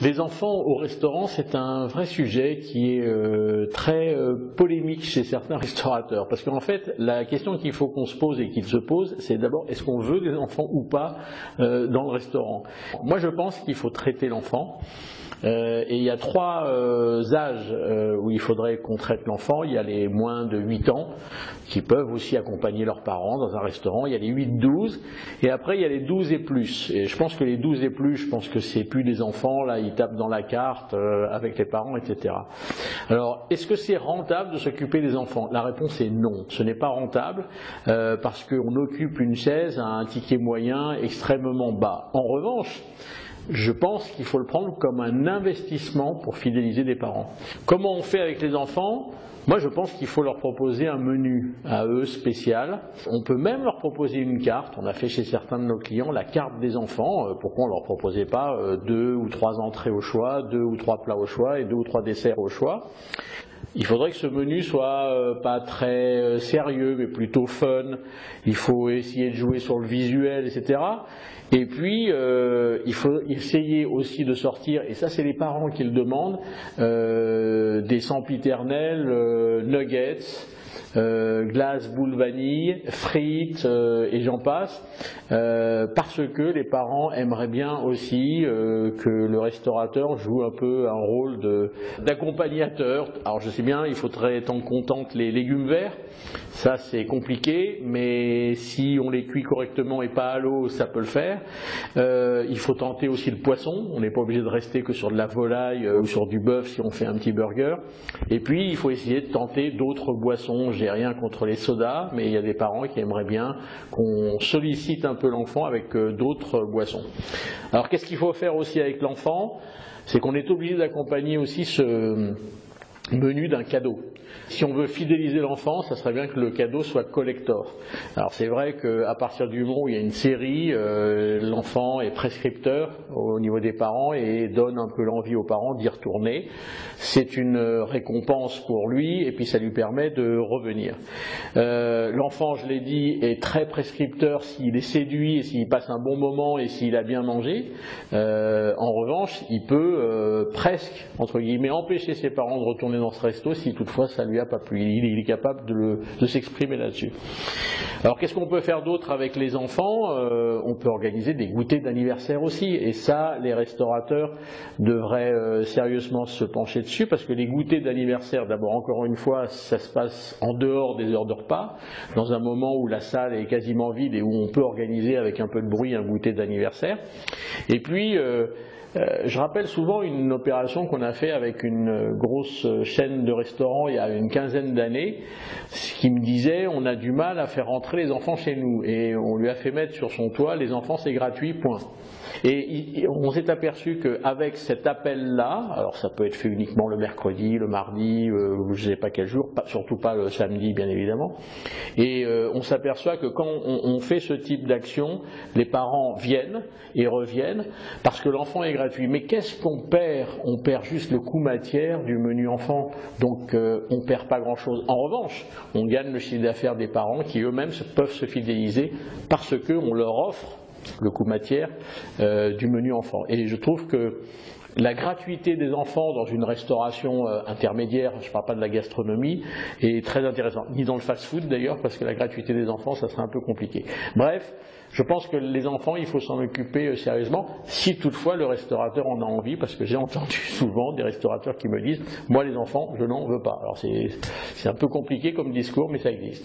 Les enfants au restaurant, c'est un vrai sujet qui est très polémique chez certains restaurateurs. Parce qu'en fait, la question qu'il faut qu'on se pose et qu'il se pose, c'est d'abord, est-ce qu'on veut des enfants ou pas dans le restaurant? Moi, je pense qu'il faut traiter l'enfant. Et il y a trois âges où il faudrait qu'on traite l'enfant. Il y a les moins de 8 ans qui peuvent aussi accompagner leurs parents dans un restaurant. Il y a les 8-12 et après il y a les 12 et plus. Et je pense que les 12 et plus, je pense que c'est plus des enfants, là ils tapent dans la carte avec les parents, etc. Alors est-ce que c'est rentable de s'occuper des enfants? La réponse est non, ce n'est pas rentable parce qu'on occupe une chaise à un ticket moyen extrêmement bas. En revanche, je pense qu'il faut le prendre comme un investissement pour fidéliser des parents. Comment on fait avec les enfants? Moi, je pense qu'il faut leur proposer un menu à eux spécial. On peut même leur proposer une carte. On a fait chez certains de nos clients la carte des enfants. Pourquoi on ne leur proposait pas 2 ou 3 entrées au choix, 2 ou 3 plats au choix et 2 ou 3 desserts au choix? Il faudrait que ce menu soit pas très sérieux, mais plutôt fun. Il faut essayer de jouer sur le visuel, etc. Et puis, il faut essayer aussi de sortir, et ça c'est les parents qui le demandent, des sempiternels, nuggets, glace boule vanille, frites et j'en passe, parce que les parents aimeraient bien aussi que le restaurateur joue un peu un rôle d'accompagnateur. Alors je sais bien, il faudrait tant qu'on tente les légumes verts, ça c'est compliqué, mais si on les cuit correctement et pas à l'eau, ça peut le faire. Il faut tenter aussi le poisson, on n'est pas obligé de rester que sur de la volaille ou sur du bœuf si on fait un petit burger. Et puis il faut essayer de tenter d'autres boissons. J'ai rien contre les sodas, mais il y a des parents qui aimeraient bien qu'on sollicite un peu l'enfant avec d'autres boissons. Alors qu'est-ce qu'il faut faire aussi avec l'enfant? C'est qu'on est obligé d'accompagner aussi ce menu d'un cadeau. Si on veut fidéliser l'enfant, ça serait bien que le cadeau soit collector. Alors c'est vrai qu'à partir du moment où il y a une série, l'enfant est prescripteur au niveau des parents et donne un peu l'envie aux parents d'y retourner. C'est une récompense pour lui et puis ça lui permet de revenir. L'enfant, je l'ai dit, est très prescripteur s'il est séduit et s'il passe un bon moment et s'il a bien mangé. En revanche, il peut presque, entre guillemets, empêcher ses parents de retourner dans ce resto si toutefois ça lui a pas plu. Il est capable de s'exprimer là-dessus. Alors qu'est-ce qu'on peut faire d'autre avec les enfants? On peut organiser des goûters d'anniversaire aussi, et ça les restaurateurs devraient sérieusement se pencher dessus, parce que les goûters d'anniversaire, d'abord encore une fois, ça se passe en dehors des heures de repas, dans un moment où la salle est quasiment vide et où on peut organiser avec un peu de bruit un goûter d'anniversaire. Et puis je rappelle souvent une opération qu'on a fait avec une grosse chaîne de restaurants il y a une quinzaine d'années, qui me disait on a du mal à faire rentrer les enfants chez nous, et on lui a fait mettre sur son toit les enfants c'est gratuit, point. Et on s'est aperçu qu'avec cet appel-là, alors ça peut être fait uniquement le mercredi, le mardi, je ne sais pas quel jour, surtout pas le samedi bien évidemment, et on s'aperçoit que quand on fait ce type d'action, les parents viennent et reviennent parce que l'enfant est gratuit. Mais qu'est-ce qu'on perd? On perd juste le coût matière du menu enfant, donc on ne perd pas grand-chose. En revanche, on gagne le chiffre d'affaires des parents qui eux-mêmes peuvent se fidéliser parce qu'on leur offre le coût matière du menu enfant. Et je trouve que la gratuité des enfants dans une restauration intermédiaire, je ne parle pas de la gastronomie, est très intéressante. Ni dans le fast-food d'ailleurs, parce que la gratuité des enfants, ça serait un peu compliqué. Bref, je pense que les enfants, il faut s'en occuper sérieusement, si toutefois le restaurateur en a envie, parce que j'ai entendu souvent des restaurateurs qui me disent « moi les enfants, je n'en veux pas ». Alors c'est un peu compliqué comme discours, mais ça existe.